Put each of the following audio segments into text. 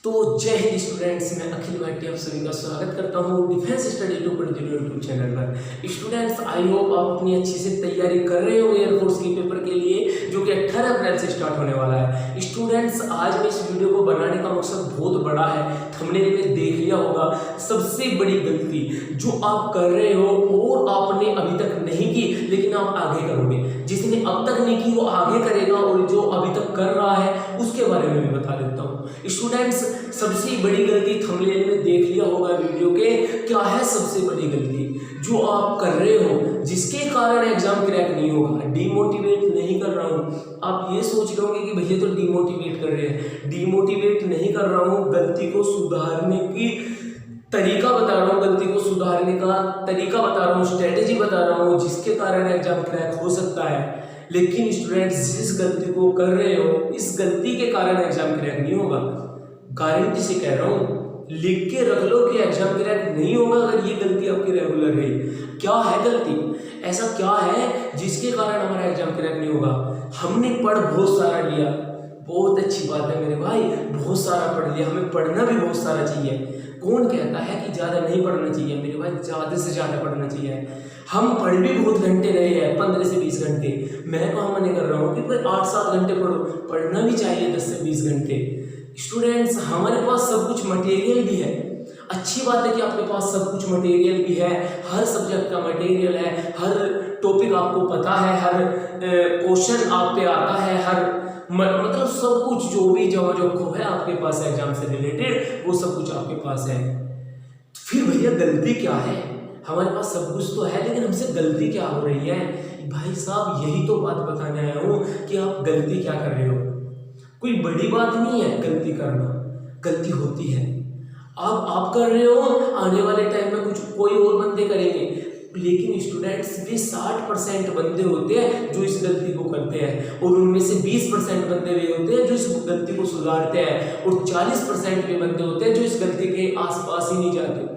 तो जय हिंद स्टूडेंट्स, मैं अखिल भाटी आप सभी का स्वागत करता हूँ डिफेंस स्टडी 2.0 यूट्यूब चैनल पर। स्टूडेंट्स, आई होप आप अपनी अच्छी से तैयारी कर रहे हो एयरफोर्स के पेपर के लिए, जो कि 18 अप्रैल से स्टार्ट होने वाला है। स्टूडेंट्स, आज मैं इस वीडियो को बनाने का मकसद बहुत बड़ा है। थंबनेल में देख लिया होगा, सबसे बड़ी गलती जो आप कर रहे हो और आपने अभी तक नहीं की लेकिन आप आगे करोगे। जिसने अब तक नहीं की वो आगे करेगा, और जो अभी तक कर रहा है उसके बारे में भी बता देता हूँ। स्टूडेंट्स, सबसे बड़ी गलती थंबनेल में देख लिया होगा वीडियो के, क्या है सबसे बड़ी गलती जो आप कर रहे हो जिसके कारण एग्जाम क्रैक नहीं होगा। डीमोटिवेट नहीं कर रहा हूँ, आप ये सोच रहे होंगे कि भैया तो डीमोटिवेट कर रहे हैं। डीमोटिवेट नहीं कर रहा हूँ, गलती को सुधारने की तरीका बता रहा हूँ, गलती को सुधारने का तरीका बता रहा हूँ, स्ट्रेटेजी बता रहा हूँ जिसके कारण एग्जाम क्रैक हो सकता है। लेकिन स्टूडेंट्स, जिस गलती को कर रहे हो इस गलती के कारण एग्जाम क्रैक नहीं होगा। गारंटी से कह रहा हूँ, लिख के रख लो कि एग्जाम क्रैक नहीं होगा अगर ये गलती आपकी रेगुलर रही। क्या है गलती, ऐसा क्या है जिसके कारण हमारा एग्जाम क्रैक नहीं होगा? हमने पढ़ बहुत सारा लिया, बहुत अच्छी बात है मेरे भाई, बहुत सारा पढ़ लिया, हमें पढ़ना भी बहुत सारा चाहिए। कौन कहता है कि ज़्यादा नहीं पढ़ना चाहिए मेरे भाई? ज़्यादा से ज़्यादा पढ़ना चाहिए। हम पढ़ भी बहुत घंटे रहे हैं, 15 से 20 घंटे। मैं कहाँ मना कर रहा हूँ कि भाई 8-7 घंटे पढ़ो, पढ़ना भी चाहिए 10 से 20 घंटे। स्टूडेंट्स, हमारे पास सब कुछ मटेरियल भी है। अच्छी बात है कि आपके पास सब कुछ मटेरियल भी है, हर सब्जेक्ट का मटेरियल है, हर टॉपिक आपको पता है, हर क्वेश्चन आप पे आता है, हर मतलब सब कुछ जो भी जो है आपके पास एग्जाम से रिलेटेड, वो सब कुछ आपके पास है। फिर भैया गलती क्या है? हमारे पास सब कुछ तो है लेकिन हमसे गलती क्या हो रही है? भाई साहब, यही तो बात बताने आया हूँ कि आप गलती क्या कर रहे हो। कोई बड़ी बात नहीं है गलती करना, गलती होती है। अब आप कर रहे हो, आने वाले टाइम में कुछ कोई और बंदे करेंगे। लेकिन स्टूडेंट्स, वे 60% बंदे होते हैं जो इस गलती को करते हैं, और उनमें से 20% बंदे वे होते हैं जो इस गलती को सुधारते हैं, और 40% वे बंदे होते हैं जो इस गलती के आसपास ही नहीं जाते।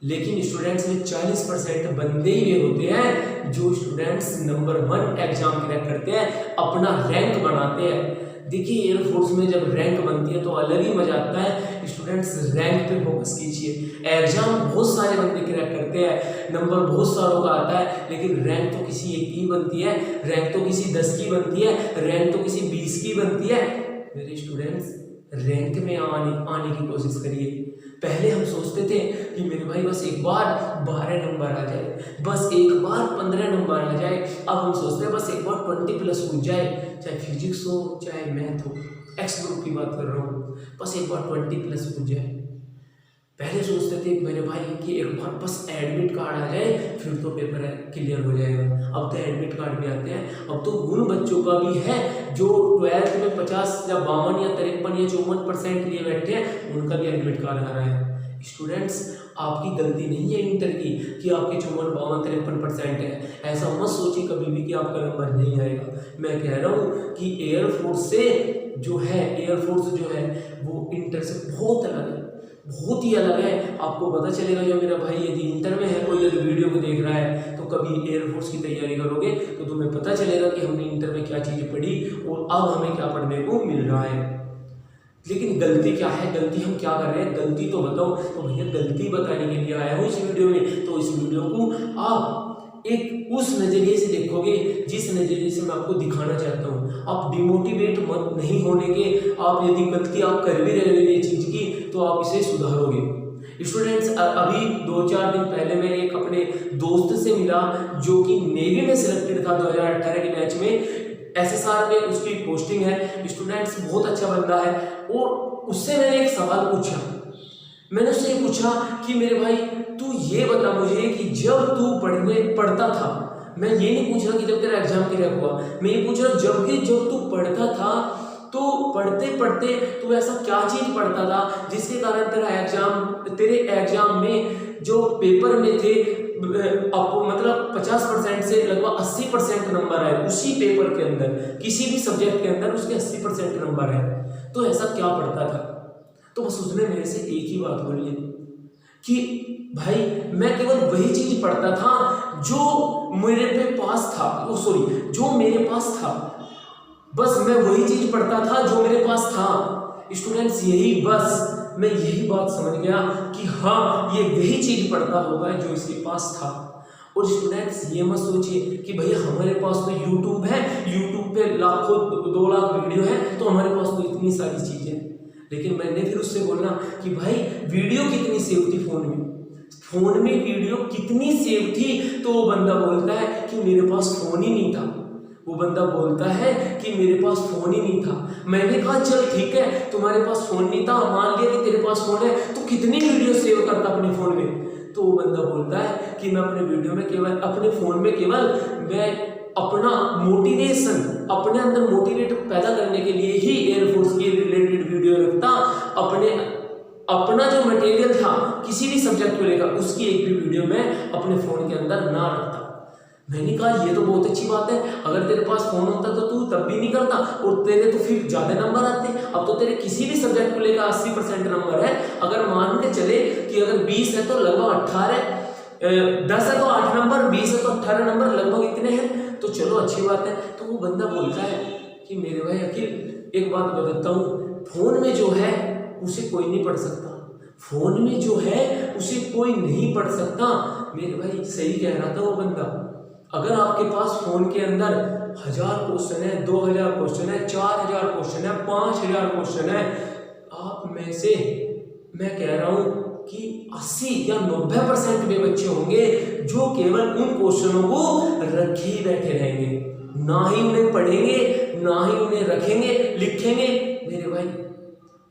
लेकिन स्टूडेंट्स में 40% बंदे ही वे होते हैं जो स्टूडेंट्स नंबर 1 एग्जाम क्रैक करते हैं, अपना रैंक बनाते हैं। देखिए, एयरफोर्स में जब रैंक बनती है तो अलग ही मजा आता है। स्टूडेंट्स, रैंक पे फोकस कीजिए। एग्जाम बहुत सारे बंदे क्रैक करते हैं, नंबर बहुत सारों का आता है, लेकिन रैंक तो किसी एक की बनती है, रैंक तो किसी 10 की बनती है, रैंक तो किसी 20 की बनती है। मेरे स्टूडेंट्स, रैंक में आने की कोशिश करिए। पहले हम सोचते थे कि मेरे भाई बस एक बार 12 नंबर आ जाए, बस एक बार 15 नंबर आ जाए। अब हम सोचते हैं बस एक बार 20+ पूछ जाए, चाहे फिजिक्स हो चाहे मैथ हो, एक्स ग्रुप की बात कर रहा हूँ, बस एक बार 20+ पूछ जाए। पहले सोचते थे मेरे भाई कि एक बार बस एडमिट कार्ड आ जाए फिर तो पेपर क्लियर हो जाएगा। अब तो एडमिट कार्ड भी आते हैं। अब तो उन बच्चों का भी है जो 12th में 50 या 52 या 53 या 54% लिए बैठे हैं, उनका भी एडमिट कार्ड आ रहा है। स्टूडेंट्स, आपकी गलती नहीं है इंटर की कि आपके 54, 52, 53% है। ऐसा मत सोचिए कभी भी कि आपका नंबर नहीं आएगा। मैं कह रहा हूँ कि एयरफोर्स जो है वो इंटर से बहुत अलग है, बहुत ही अलग है। आपको पता चलेगा जो मेरा भाई यदि इंटर में है, कोई यदि वीडियो को देख रहा है तो कभी एयरफोर्स की तैयारी करोगे तो तुम्हें पता चलेगा कि हमने इंटर में क्या चीज़ें पढ़ी और अब हमें क्या पढ़ने को मिल रहा है। लेकिन गलती क्या है, गलती हम क्या कर रहे हैं, गलती तो बताओ। तो भैया, गलती बताने के लिए आया हूँ इस वीडियो में। तो इस वीडियो को आप एक उस नज़रिए से देखोगे जिस नज़रिए से मैं आपको दिखाना चाहता हूँ। आप डिमोटिवेट मत नहीं होने के, आप यदि गलती आप कर भी रहे हो ये चीज़ की तो आप इसे सुधारोगे। स्टूडेंट्स, अभी 2-4 दिन पहले मैं एक अपने दोस्त से मिला जो कि नेवी में सिलेक्टेड था 2018 के बैच में। SSR पे उसकी पोस्टिंग है। स्टूडेंट्स, बहुत अच्छा बंदा है। और उससे मैंने एक सवाल पूछा। मैंने उससे पूछा कि मेरे भाई तू ये बता मुझे कि जब तू पढ़ता था, मैं ये नहीं पूछ रहा कि जब तेरा एग्जाम क्लियर हुआ, मैं ये पूछ रहा हूँ जब तू पढ़ता था तो पढ़ते पढ़ते तू ऐसा क्या चीज़ पढ़ता था जिसके कारण तेरे एग्जाम में जो पेपर में थे आपको मतलब 50% से लगभग 80% नंबर आए उसी पेपर के अंदर, किसी भी सब्जेक्ट के अंदर उसके 80% नंबर है। तो ऐसा क्या पढ़ता था? तो बस उसने मेरे से एक ही बात बोली कि भाई, मैं केवल वही चीज पढ़ता था जो मेरे पास था। बस मैं वही चीज पढ़ता था जो मेरे पास था। स्टूडेंट्स यही बस मैं यही बात समझ गया कि हाँ ये वही चीज पढ़ता होगा जो इसके पास था। और स्टूडेंट्स ये मत सोचिए कि भैया हमारे पास तो यूट्यूब है, यूट्यूब पे लाखों 2 लाख वीडियो है तो हमारे पास तो इतनी सारी चीजें। लेकिन मैंने फिर उससे बोला कि भाई वीडियो कितनी सेव थी फोन में वीडियो कितनी सेव थी? तो वो बंदा बोलता है कि मेरे पास फोन ही नहीं था। वो बंदा बोलता है कि मेरे पास फोन ही नहीं था। मैंने कहा चल ठीक है, तुम्हारे पास फोन नहीं था, मान लिया कि तेरे पास फोन है, तो कितनी वीडियो सेव करता अपने फोन में? तो वो बंदा बोलता है कि मैं अपने वीडियो में केवल अपने फोन में केवल मैं अपना मोटिवेशन, अपने अंदर मोटिवेट पैदा करने के लिए ही एयरफोर्स की रिलेटेड वीडियो रखता। अपना जो मटेरियल था किसी भी सब्जेक्ट को लेकर उसकी एक भी वीडियो में अपने फोन के अंदर ना रखता। मैंने कहा ये तो बहुत अच्छी बात है, अगर तेरे पास फोन होता तो तू तब भी नहीं करता और तेरे तो फिर ज्यादा नंबर आते। अब तो तेरे किसी भी सब्जेक्ट को लेकर 80% नंबर है। अगर मान के चले कि अगर 20 है तो लगभग 18, 10 है तो 8 नंबर, 20 है तो 18 नंबर, लगभग इतने हैं, तो चलो अच्छी बात है। तो वो बंदा बोलता है कि मेरे भाई अखिल एक बात बताता हूँ, फोन में जो है उसे कोई नहीं पढ़ सकता, फोन में जो है उसे कोई नहीं पढ़ सकता। मेरे भाई सही कह रहा था वो बंदा। अगर आपके पास फोन के अंदर 1000 क्वेश्चन है, 2000 क्वेश्चन है, 4000 क्वेश्चन है, 5000 क्वेश्चन है, आप में से मैं कह रहा हूं कि 80 या 90% वे बच्चे होंगे जो केवल उन क्वेश्चनों को रखे ही बैठे रहेंगे, ना ही उन्हें पढ़ेंगे, ना ही उन्हें रखेंगे, लिखेंगे। मेरे भाई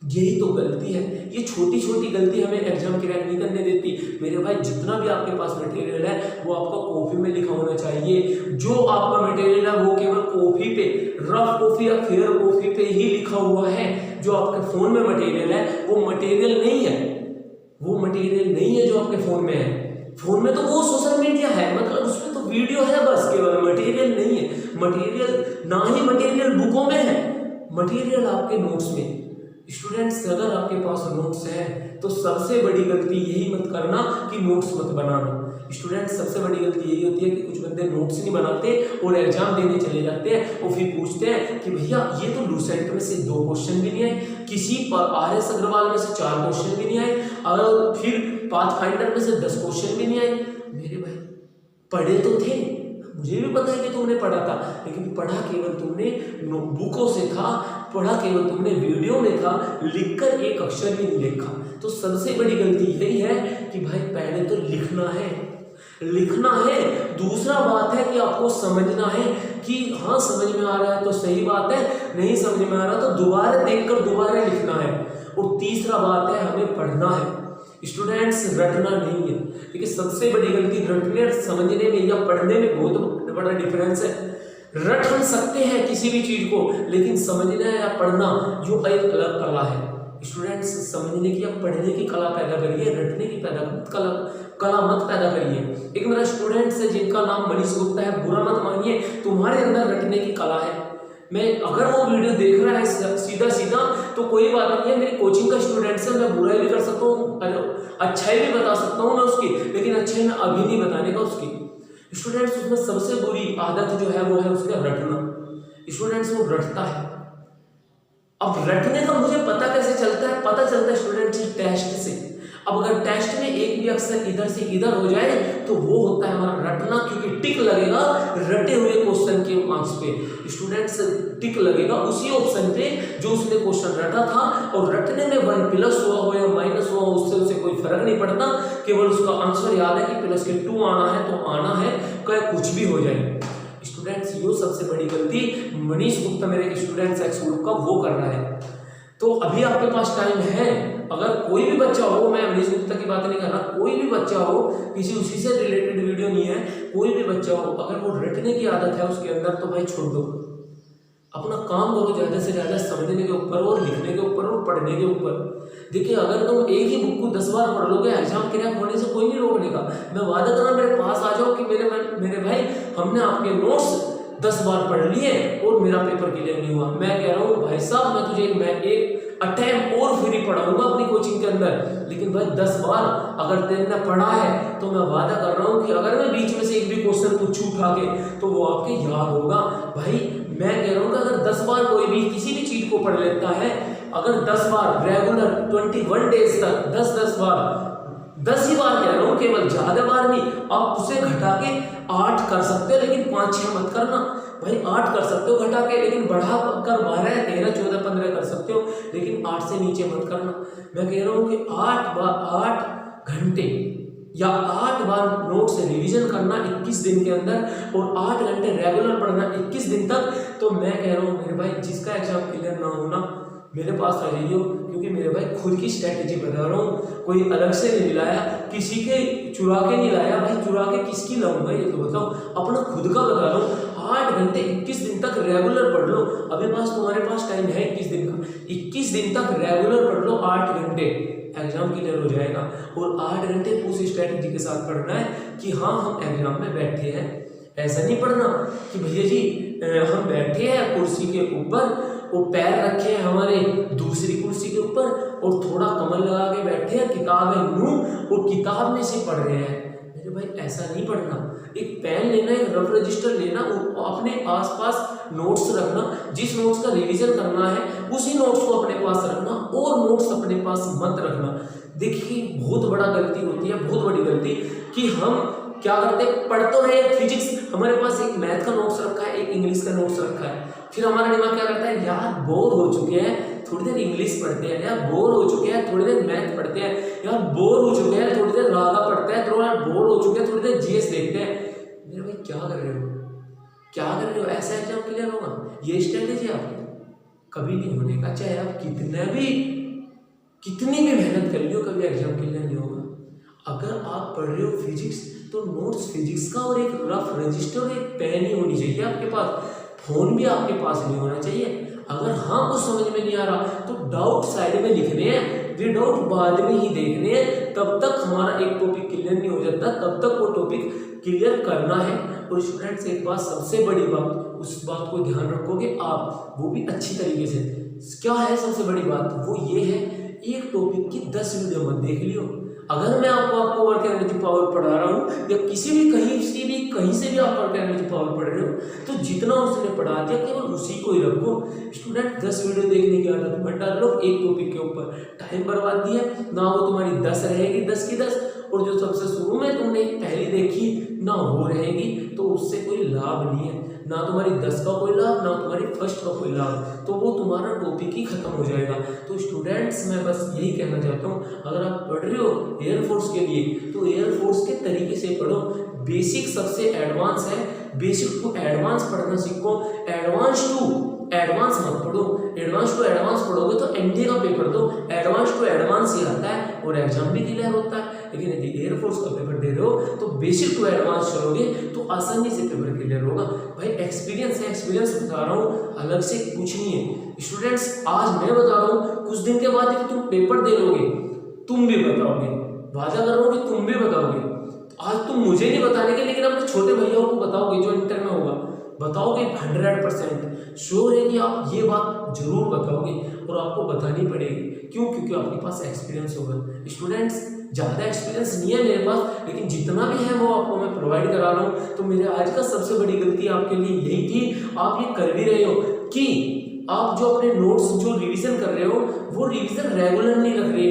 यही तो गलती है। ये छोटी छोटी गलती हमें एग्जाम क्रैक नहीं करने देती। मेरे भाई जितना भी आपके पास मटेरियल है वो आपका कॉपी में लिखा होना चाहिए। जो आपका मटेरियल है वो केवल कॉपी पे, रफ कॉपी या फेयर कॉपी पे ही लिखा हुआ है। जो आपके फोन में मटेरियल है वो मटेरियल नहीं है, वो मटेरियल नहीं है जो आपके फोन में है। फोन में तो वो सोशल मीडिया है, मतलब उसमें तो वीडियो है बस, केवल मटेरियल नहीं है। मटेरियल ना ही मटेरियल बुकों में है, मटेरियल आपके नोट्स में। स्टूडेंट्स अगर आपके पास नोट्स है तो सबसे बड़ी गलती यही मत करना कि नोट्स मत बनाना। स्टूडेंट्स सबसे बड़ी गलती यही होती है कि कुछ बंदे नोट्स नहीं बनाते और एग्जाम देने चले जाते हैं और फिर पूछते हैं कि भैया ये तो लूसेंट में से 2 क्वेश्चन भी नहीं आए, किसी RS अग्रवाल में से 4 क्वेश्चन भी नहीं आए, और फिर पाथफाइंडर में से 10 क्वेश्चन भी नहीं आए। मेरे भाई पढ़े तो थे, मुझे भी पता है कि तुमने पढ़ा था, लेकिन पढ़ा केवल तुमने बुकों से था, पढ़ा केवल तुमने वीडियो में था, लिखकर एक अक्षर भी नहीं लिखा। तो सबसे बड़ी गलती यही है कि भाई पहले तो लिखना है, लिखना है। दूसरा बात है कि आपको समझना है कि हाँ समझ में आ रहा है तो सही बात है, नहीं समझ में आ रहा तो दोबारा देखकर दोबारा लिखना है। और तीसरा बात है हमें पढ़ना है। स्टूडेंट्स रटना नहीं है, क्योंकि सबसे बड़ी गलती रटने और समझने में या पढ़ने में बहुत बड़ा डिफरेंस है। रट हम सकते हैं किसी भी चीज को, लेकिन समझना या पढ़ना जो एक अलग कला है। स्टूडेंट्स समझने की या पढ़ने की कला पैदा करिए, रटने की कला मत पैदा करिए। एक मेरा स्टूडेंट्स है जिनका नाम मनीष गुप्ता है, बुरा मत मानिए, तुम्हारे अंदर रटने की कला है। मैं अगर वो वीडियो देख रहा है सीधा सीधा तो कोई बात नहीं है, मेरी कोचिंग का स्टूडेंट है, मैं बुराई भी कर सकता हूँ, अच्छाई भी बता सकता हूँ मैं उसकी, लेकिन अच्छाई मैं अभी नहीं बताने का उसकी। स्टूडेंट्स उसमें सबसे बुरी आदत जो है वो है उसका रटना। स्टूडेंट्स वो रटता है। अब रटने का मुझे पता कैसे चलता है? पता चलता है स्टूडेंट्स टेस्ट से। अब अगर टेस्ट में एक भी अक्षर इधर से इधर हो जाए तो वो होता है हमारा रटना, क्योंकि टिक लगेगा रटे हुए क्वेश्चन के मार्क्स पे। स्टूडेंट्स टिक लगेगा उसी ऑप्शन पे जो उसने क्वेश्चन रटा था, और रटने में 1 प्लस हुआ हो या माइनस हुआ हो उससे उसे कोई फर्क नहीं पड़ता, केवल उसका आंसर याद है कि प्लस के 2 आना है तो आना है, कुछ भी हो जाए। स्टूडेंट्स ये सबसे बड़ी गलती मनीष गुप्ता मेरे स्टूडेंट्स एक्स ग्रुप का वो कर रहा है। तो अभी आपके पास टाइम है, अगर कोई भी बच्चा हो, मैं मनीष गुप्ता की बात नहीं कर रहा, कोई भी बच्चा हो, किसी उसी से रिलेटेड वीडियो नहीं है, कोई भी बच्चा हो, अगर वो रटने की आदत है उसके अंदर तो भाई छोड़ दो, अपना काम करो ज़्यादा से ज़्यादा समझने के ऊपर और लिखने के ऊपर और पढ़ने के ऊपर। देखिए अगर तुम एक ही बुक को 10 बार पढ़ लोगे, एग्जाम क्रैक होने से कोई नहीं रोकने का। मैं वादा कर रहा हूँ, मेरे पास आ जाओ कि मेरे भाई हमने आपके नोट्स 10 बार पढ़ लिए और मेरा पेपर क्लियर नहीं हुआ। मैं कह रहा हूँ भाई साहब मैं तुझे एक अटैम्प्ट और फ्री पढ़ाऊंगा अपनी कोचिंग के अंदर, लेकिन भाई 10 बार अगर तेरे पढ़ा है तो मैं वादा कर रहा हूँ कि अगर मैं बीच में से एक भी क्वेश्चन पूछूं उठा के तो वो आपके याद होगा। भाई मैं कह रहा हूँ कि अगर 10 बार कोई भी किसी भी चीज को पढ़ लेता है, अगर 10 बार रेगुलर 21 डेज तक 10 बार, 10 ही बार कह रहा हूँ, केवल, ज्यादा बार नहीं, आप उसे घटा के 8 कर सकते हो, लेकिन 5-6 मत करना भाई। 8 कर सकते हो घटा के, लेकिन बढ़ा कर 12, 13, 14, 15 कर सकते हो, लेकिन 8 से नीचे मत करना। मैं कह रहा हूँ कि 8 घंटे या 8 बार नोट से रिवीजन करना 21 दिन के अंदर, और 8 घंटे रेगुलर पढ़ना 21 दिन तक। तो मैं कह रहा हूँ मेरे भाई, जिसका एग्जाम क्लियर ना होना, मेरे पास आ जाइए, क्योंकि मेरे भाई खुद की स्ट्रैटेजी बता रहा हूँ, कोई अलग से नहीं लाया, किसी के चुरा के नहीं लाया भाई। चुरा के किसकी लाऊंगा ये तो बताओ, अपना खुद का बता रहा हूँ। 8 घंटे 21 दिन तक रेगुलर पढ़ लो। अभी तुम्हारे पास टाइम है 21 दिन का, 21 दिन तक रेगुलर पढ़ लो 8 घंटे, एग्जाम क्लियर हो जाएगा। और 8 घंटे उस स्ट्रैटेजी के साथ पढ़ना है कि हाँ हम एग्जाम में बैठे हैं। ऐसा नहीं पढ़ना कि भैया जी हम बैठे हैं कुर्सी के ऊपर, वो पैर रखे हैं हमारे दूसरी कुर्सी के ऊपर, और थोड़ा कमर लगा के बैठे हैं, किताब है मुंह, और किताब में से पढ़ रहे हैं। मेरे भाई ऐसा नहीं पढ़ना। एक पेन लेना, एक रफ रजिस्टर लेना, अपने आसपास नोट्स रखना, जिस नोट्स का रिवीजन करना है उसी नोट्स को अपने पास रखना, और नोट्स अपने पास मत रखना। देखिए बहुत बड़ा गलती होती है, बहुत बड़ी गलती, कि हम क्या करते हैं, पढ़ तो रहे फिजिक्स, हमारे पास एक मैथ का नोट्स रखा है, एक इंग्लिश का नोट्स रखा है, फिर हमारा दिमाग क्या करता है, यार बोर हो चुके हैं, थोड़ी देर इंग्लिश पढ़ते हैं, यार बोर हो चुके हैं, थोड़ी देर मैथ पढ़ते हैं, यार बोर हो चुके हैं, थोड़ी देर रागा पढ़ते हैं, थोड़ा बोर हो चुके हैं, थोड़ी देर जीएस देखते हैं। मेरे भाई क्या कर रहे हो, क्या कर रहे हो? ऐसा एग्जाम क्लियर होगा? ये स्ट्रेटेजी आपकी कभी नहीं होने का, चाहे आप कितनी भी मेहनत कर लियो, कभी एग्जाम क्लियर नहीं होगा। अगर आप पढ़ रहे हो फिजिक्स, तो नोट्स फिजिक्स का और एक रफ रजिस्टर और एक पेन ही होनी चाहिए आपके पास। फोन भी आपके पास नहीं होना चाहिए। अगर हाँ कुछ समझ में नहीं आ रहा तो डाउट साइड में लिखने हैं, वे डाउट बाद में ही देखने हैं। तब तक हमारा एक टॉपिक क्लियर नहीं हो जाता, तब तक वो टॉपिक क्लियर करना है। और स्टूडेंट्स एक बात, सबसे बड़ी बात, उस बात को ध्यान रखोगे आप, वो भी अच्छी तरीके से। क्या है सबसे बड़ी बात? वो ये है, एक टॉपिक की 10 वीडियो मत देख लियो। अगर मैं आपको वर्क एनर्जी पावर पढ़ा रहा हूँ, या कहीं से भी आप वर्क एनर्जी पावर पढ़ रहे हो, तो जितना उसने पढ़ा दिया केवल उसी को ही रखो। स्टूडेंट 10 वीडियो देखने की आदत मत डाल लो एक टॉपिक के ऊपर, टाइम बर्बाद दिया ना, वो तुम्हारी 10 रहेगी 10 की 10, और जो सबसे शुरू में तुमने पहली देखी ना वो रहेगी, तो उससे कोई लाभ नहीं है, ना तुम्हारी 10 का कोई लाभ, ना तुम्हारी फर्स्ट का कोई लाभ, तो वो तुम्हारा टॉपिक ही खत्म हो जाएगा। तो स्टूडेंट्स मैं बस यही कहना चाहता हूँ, अगर आप पढ़ रहे हो एयरफोर्स के लिए, तो एयरफोर्स के तरीके से पढ़ो। बेसिक सबसे एडवांस है, बेसिक टू एडवांस पढ़ना सीखो, एडवांस टू एडवांस मत पढ़ो। एडवांस टू एडवांस पढ़ोगे तो एनडीए का पेपर दो, एडवांस टू एडवांस ही आता है और एग्जाम भी क्लियर होता है। लेकिन यदि एयरफोर्स का पेपर दे रहे हो तो बेसिक टू एडवांस चलोगे तो आसानी से पेपर क्लियर होगा। भाई एक्सपीरियंस है, एक्सपीरियंस बता रहा हूँ, अलग से कुछ नहीं है। स्टूडेंट्स आज मैं बता रहा हूँ, कुछ दिन के बाद यदि तुम पेपर दे लोगे तुम भी बताओगे, वादा कर रहा हूँ कि तुम भी बताओगे। आज तुम मुझे नहीं बताने के, लेकिन अपने छोटे भैया को बताओगे जो इंटर में होगा, बताओगे 100% श्योर है कि आप ये बात जरूर बताओगे, और आपको बतानी पड़ेगी। क्यों? क्योंकि आपके पास एक्सपीरियंस होगा। स्टूडेंट्स ज़्यादा एक्सपीरियंस नहीं है मेरे पास, लेकिन जितना भी है वो आपको मैं प्रोवाइड करा रहा हूँ। तो मेरे आज का सबसे बड़ी गलती आपके लिए यही थी, आप ये कर भी रहे हो कि आप जो अपने नोट्स जो रिवीजन कर रहे हो वो रिवीजन रेगुलर नहीं रख रहे।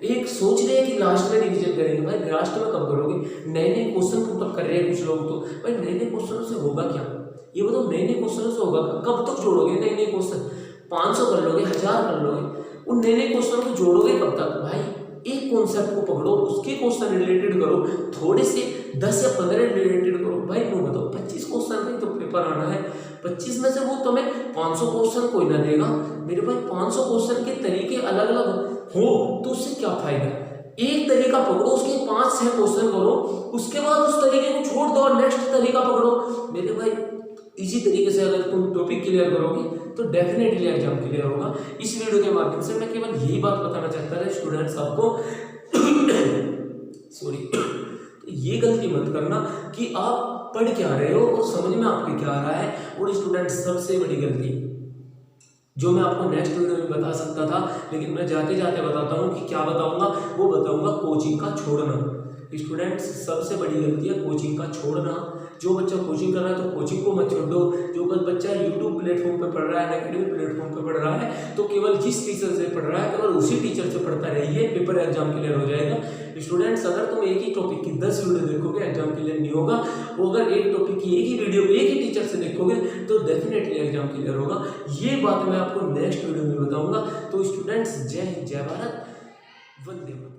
एक सोच रहे हैं कि लास्ट में रिवीजन करेंगे। भाई लास्ट में कब करोगे? नए नए क्वेश्चन पुटअप कर रहे हैं कुछ लोग, तो भाई नए नए क्वेश्चनों से होगा क्या? ये बताओ, नए नए क्वेश्चनों से होगा? कब तक जोड़ोगे नए नए क्वेश्चन? 500 कर लोगे, 1000 कर लोगे, उन नए नए क्वेश्चन को जोड़ोगे कब तक? भाई एक कॉन्सेप्ट को पकड़ो, उसके क्वेश्चन रिलेटेड करो, थोड़े से 10 या 15 रिलेटेड करो। भाई वो बताओ 25 क्वेश्चन का ही तो पेपर आना है, 25 में से वो तुम्हें 500 क्वेश्चन कोई ना देगा। मेरे भाई 500 क्वेश्चन के तरीके अलग अलग हो तो उससे क्या फायदा? एक तरीका पकड़ो, उसके 5-6 क्वेश्चन करो, उसके बाद उस तरीके को छोड़ दो और नेक्स्ट तरीका पकड़ो। मेरे भाई इसी तरीके से अगर तुम टॉपिक क्लियर करोगे तो डेफिनेटली एग्जाम क्लियर होगा। इस वीडियो के माध्यम से मैं केवल यही बात बताना चाहता था स्टूडेंट्स आपको सॉरी, तो ये गलती मत करना कि आप पढ़ क्या रहे हो और समझ में आपके क्या आ रहा है। और स्टूडेंट्स सबसे बड़ी गलती जो मैं आपको नेक्स्ट वीडियो में बता सकता था, लेकिन मैं जाते जाते बताता हूँ कि क्या बताऊँगा, वो बताऊँगा कोचिंग का छोड़ना। स्टूडेंट्स सबसे बड़ी गलती है कोचिंग का छोड़ना। जो बच्चा कोचिंग कर रहा है तो कोचिंग को मत छोड़ दो। जो बच्चा यूट्यूब प्लेटफॉर्म पे पढ़ रहा है, अकेडमिक प्लेटफॉर्म पे पढ़ रहा है, तो केवल जिस टीचर से पढ़ रहा है केवल उसी टीचर से पढ़ता रहिए, पेपर एग्जाम क्लियर हो जाएगा। स्टूडेंट्स अगर तुम एक ही टॉपिक की 10 वीडियो देखोगे एग्जाम क्लियर नहीं होगा। वो अगर एक टॉपिक की एक ही वीडियो एक ही टीचर से देखोगे तो डेफिनेटली एग्जाम क्लियर होगा। ये बात मैं आपको नेक्स्ट वीडियो में बताऊंगा। तो स्टूडेंट्स जय हिंद, जय भारत, वंदे मातरम।